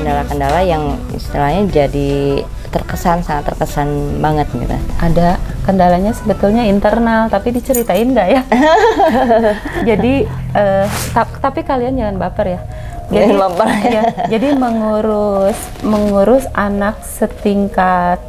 kendala-kendala yang istilahnya jadi sangat terkesan banget gitu? Ada kendalanya sebetulnya internal, tapi diceritain nggak ya? Jadi tapi kalian jangan baper ya. Jadi ya, jadi mengurus anak setingkat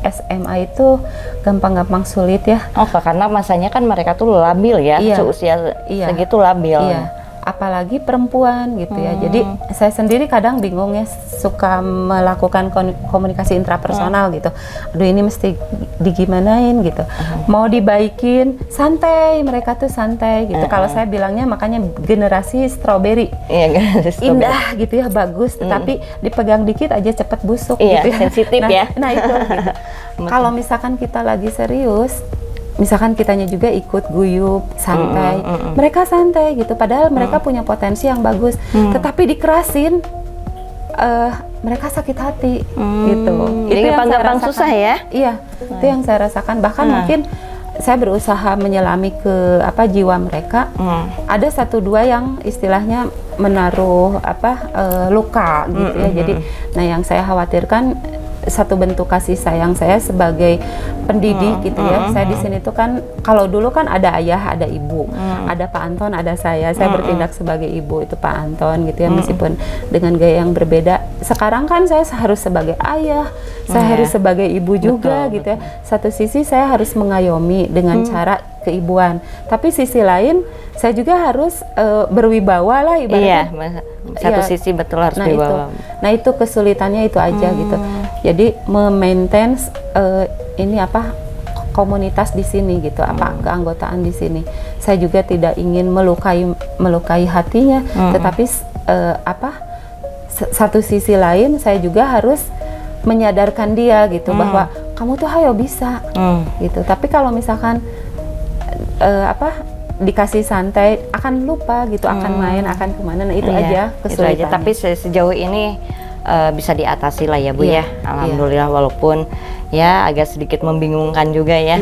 SMA itu gampang-gampang sulit ya. Oh, karena masanya kan mereka tuh labil ya, seusia segitu labil. Iya. Apalagi perempuan gitu ya. Jadi saya sendiri kadang bingung ya, suka melakukan komunikasi intrapersonal gitu. Aduh, ini mesti digimanain gitu. Mau dibaikin, santai, mereka tuh santai gitu. Kalau saya bilangnya makanya generasi strawberry. Iya, indah gitu ya, bagus, tetapi dipegang dikit aja cepet busuk gitu ya. Sensitif ya. Nah itu gitu. Kalau misalkan kita lagi serius, misalkan kitanya juga ikut guyup, santai, mereka santai gitu, padahal mereka punya potensi yang bagus, tetapi dikerasin, mereka sakit hati gitu. Jadi gampang susah ya? Iya, itu yang saya rasakan. Bahkan mungkin saya berusaha menyelami ke jiwa mereka. Ada 1-2 yang istilahnya menaruh luka gitu ya. Jadi, nah yang saya khawatirkan, satu bentuk kasih sayang saya sebagai pendidik gitu ya. Saya di sini tuh kan, kalau dulu kan ada ayah, ada ibu, ada Pak Anton, ada saya bertindak sebagai ibu, itu Pak Anton gitu ya, meskipun dengan gaya yang berbeda. Sekarang kan saya harus sebagai ayah, saya harus sebagai ibu juga gitu ya. Satu sisi saya harus mengayomi dengan cara keibuan, tapi sisi lain saya juga harus berwibawa lah ibaratnya. Satu sisi betul harus berwibawa. Nah itu kesulitannya itu aja gitu. Jadi memaintain komunitas di sini gitu, keanggotaan di sini. Saya juga tidak ingin melukai hatinya, tetapi satu sisi lain saya juga harus menyadarkan dia gitu bahwa kamu tuh hayo bisa gitu. Tapi kalau misalkan dikasih santai akan lupa gitu, akan main, akan kemana, nah itu aja kesulitan. Itu aja. Tapi sejauh ini bisa diatasi lah ya Bu ya, alhamdulillah, walaupun ya agak sedikit membingungkan juga ya.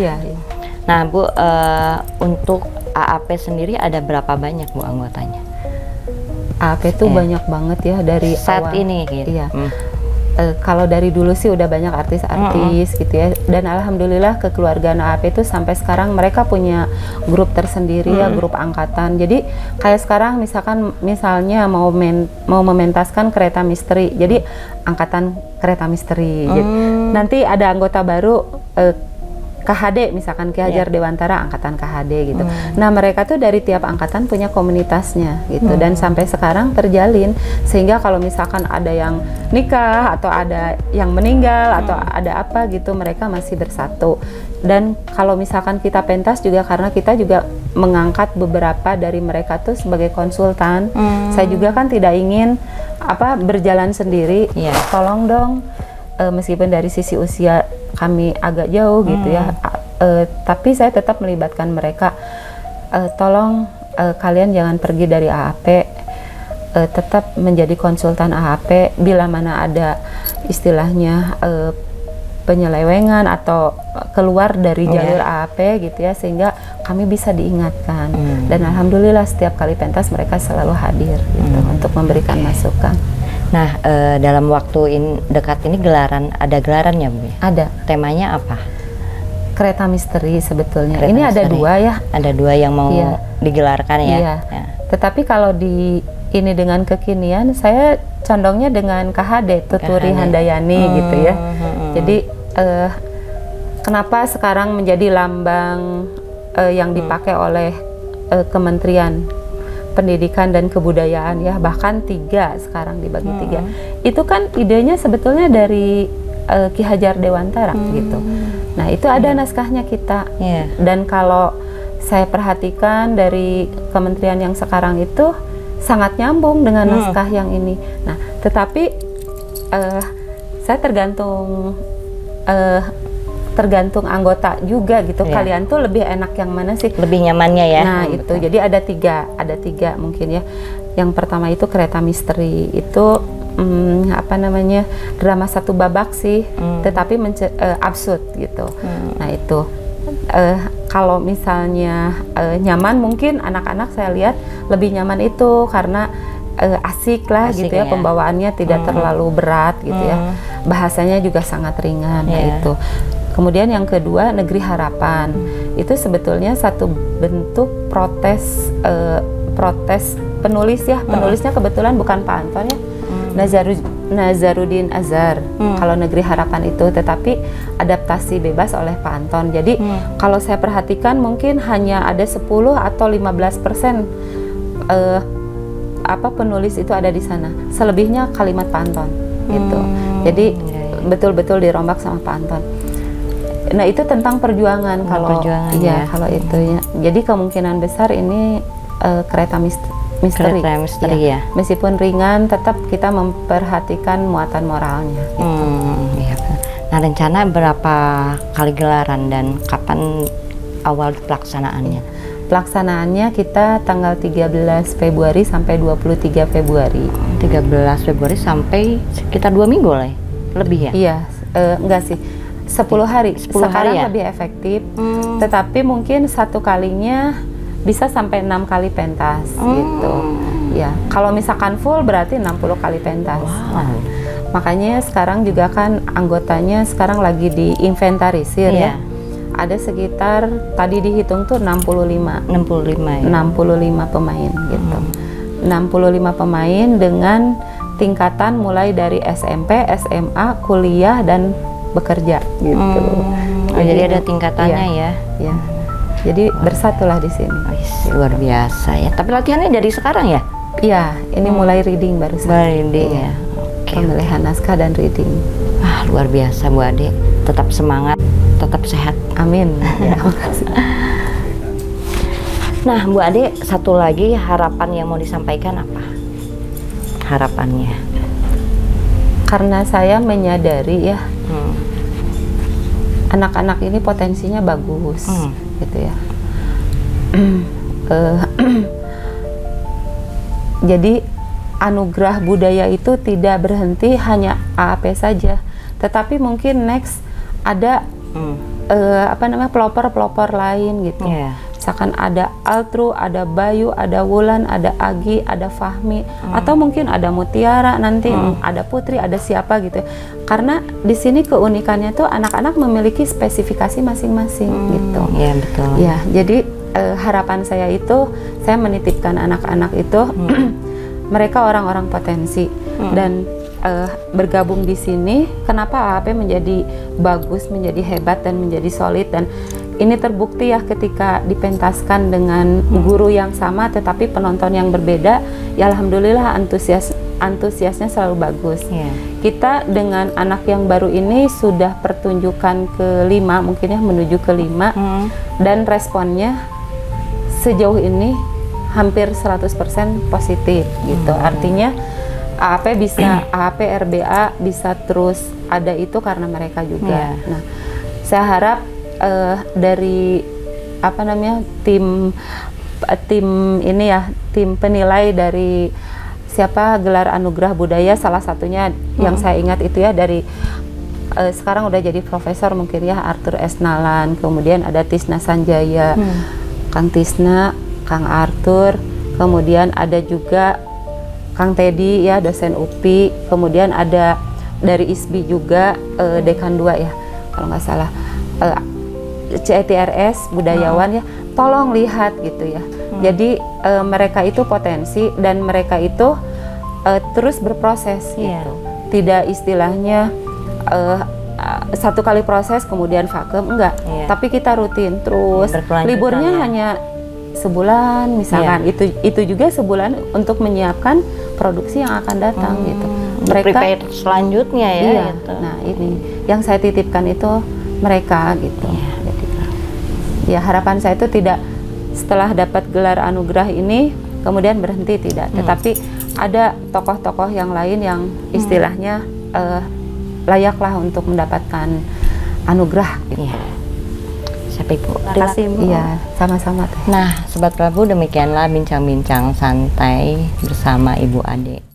Nah Bu, untuk AAP sendiri ada berapa banyak Bu anggotanya? AAP itu banyak banget ya dari saat awal. ini gitu. Kalau dari dulu sih udah banyak artis-artis gitu ya, dan alhamdulillah kekeluargaan AAP itu sampai sekarang mereka punya grup tersendiri ya, grup angkatan. Jadi kayak sekarang misalnya mau mementaskan kereta misteri, jadi angkatan kereta misteri. Jadi, nanti ada anggota baru KHD, misalkan Ki Hajar Dewantara angkatan KHD gitu. Nah mereka tuh dari tiap angkatan punya komunitasnya gitu, dan sampai sekarang terjalin, sehingga kalau misalkan ada yang nikah atau ada yang meninggal atau ada apa gitu, mereka masih bersatu. Dan kalau misalkan kita pentas juga, karena kita juga mengangkat beberapa dari mereka tuh sebagai konsultan. Saya juga kan tidak ingin berjalan sendiri. Tolong dong, meskipun dari sisi usia kami agak jauh gitu ya, tapi saya tetap melibatkan mereka. Tolong kalian jangan pergi dari AAP, tetap menjadi konsultan AAP bila mana ada istilahnya penyelewengan atau keluar dari jalur AAP gitu ya, sehingga kami bisa diingatkan. Dan alhamdulillah setiap kali pentas mereka selalu hadir gitu untuk memberikan masukan. Nah, dalam waktu dekat ini ada gelarannya Bu? Ada. Temanya apa? Kereta misteri sebetulnya. Kereta ini misteri. Ada 2 ya. Ada 2 yang mau digelarkan ya? Iya. Tetapi kalau ini dengan kekinian, saya condongnya dengan KHD, Tuturi Handayani gitu ya. Jadi kenapa sekarang menjadi lambang yang dipakai oleh Kementerian Pendidikan dan Kebudayaan ya, bahkan 3 sekarang dibagi 3. Itu kan idenya sebetulnya dari Ki Hajar Dewantara gitu. Nah itu ada naskahnya kita. Dan kalau saya perhatikan dari kementerian yang sekarang itu sangat nyambung dengan naskah yang ini. Nah tetapi saya tergantung anggota juga gitu. Kalian tuh lebih enak yang mana sih? Lebih nyamannya ya. Nah itu betul. Jadi ada tiga mungkin ya. Yang pertama itu kereta misteri, itu drama 1 babak sih, tetapi absurd gitu. Nah itu kalau misalnya nyaman, mungkin anak-anak saya lihat lebih nyaman itu karena asik lah Asik gitu ya, pembawaannya tidak terlalu berat gitu ya, bahasanya juga sangat ringan. Nah itu. Kemudian yang kedua, Negeri Harapan itu sebetulnya satu bentuk protes penulis ya, penulisnya kebetulan bukan Pak Anton ya, Nazaruddin Azhar kalau Negeri Harapan itu, tetapi adaptasi bebas oleh Pak Anton. Jadi kalau saya perhatikan mungkin hanya ada 10 atau 15% penulis itu ada di sana. Selebihnya kalimat Pak Anton gitu. Jadi betul-betul dirombak sama Pak Anton. Nah itu tentang perjuangan kalau kalau itu ya. Jadi kemungkinan besar ini kereta misteri ya. Meskipun ringan, tetap kita memperhatikan muatan moralnya. Gitu. Iya. Nah rencana berapa kali gelaran dan kapan awal pelaksanaannya? Pelaksanaannya kita tanggal 13 Februari sampai 23 Februari. 13 Februari sampai sekitar 2 minggu lah ya? Lebih ya? Iya, enggak sih. 10 hari. 10 Sekarang hari ya? lebih efektif. Tetapi mungkin satu kalinya bisa sampai 6 kali pentas gitu. Ya, kalau misalkan full berarti 60 kali pentas. Nah, makanya sekarang juga kan anggotanya sekarang lagi diinventarisir ya. Ada sekitar tadi dihitung tuh 65 ya? 65 pemain gitu. 65 pemain dengan tingkatan mulai dari SMP, SMA, kuliah dan bekerja gitu. Jadi ada tingkatannya ya. Ya. Jadi bersatulah di sini. Luar biasa ya. Tapi latihannya dari sekarang ya? Iya, ini mulai reading barusan. Reading ya. Pemilihan naskah dan reading. Luar biasa Bu Ade. Tetap semangat, tetap sehat. Amin. Ya. Nah Bu Ade, satu lagi harapan yang mau disampaikan apa? Harapannya? Karena saya menyadari ya, anak-anak ini potensinya bagus, gitu ya. Jadi anugerah budaya itu tidak berhenti hanya AAP saja, tetapi mungkin next ada pelopor-pelopor lain gitu. Misalkan ada Altru, ada Bayu, ada Wulan, ada Agi, ada Fahmi, atau mungkin ada Mutiara nanti, ada Putri, ada siapa gitu. Karena di sini keunikannya tuh anak-anak memiliki spesifikasi masing-masing gitu. Iya betul. Ya, jadi harapan saya itu, saya menitipkan anak-anak itu, mereka orang-orang potensi dan bergabung di sini. Kenapa AAP menjadi bagus, menjadi hebat dan menjadi solid, dan ini terbukti ya ketika dipentaskan dengan guru yang sama tetapi penonton yang berbeda, ya alhamdulillah antusiasnya selalu bagus. Kita dengan anak yang baru ini sudah pertunjukan ke-5 mungkin ya, menuju ke-5 dan responnya sejauh ini hampir 100% positif gitu. Artinya AAP RBA bisa terus ada itu karena mereka juga. Nah, saya harap dari tim ini ya, tim penilai dari gelar anugerah budaya, salah satunya yang saya ingat itu ya dari sekarang udah jadi profesor mungkin ya, Arthur S. Nalan, kemudian ada Tisna Sanjaya, Kang Tisna, Kang Arthur, kemudian ada juga Kang Teddy ya, dosen UPI, kemudian ada dari ISBI juga dekan 2 ya kalau nggak salah, CETRS budayawan ya, tolong lihat gitu ya. Jadi mereka itu potensi dan mereka itu terus berproses gitu. Tidak istilahnya satu kali proses kemudian vakum, enggak. Tapi kita rutin terus. Liburnya hanya sebulan misalkan, itu juga sebulan untuk menyiapkan produksi yang akan datang gitu. Mereka prepare selanjutnya ya. Gitu. Nah ini yang saya titipkan itu mereka gitu. Ya harapan saya itu tidak setelah dapat gelar anugerah ini kemudian berhenti, tidak. Tetapi ada tokoh-tokoh yang lain yang istilahnya layaklah untuk mendapatkan anugerah. Siapa Ibu? Terima kasih Bu. Iya, sama-sama. Nah, Sobat Prabu, demikianlah bincang-bincang santai bersama Ibu Ade.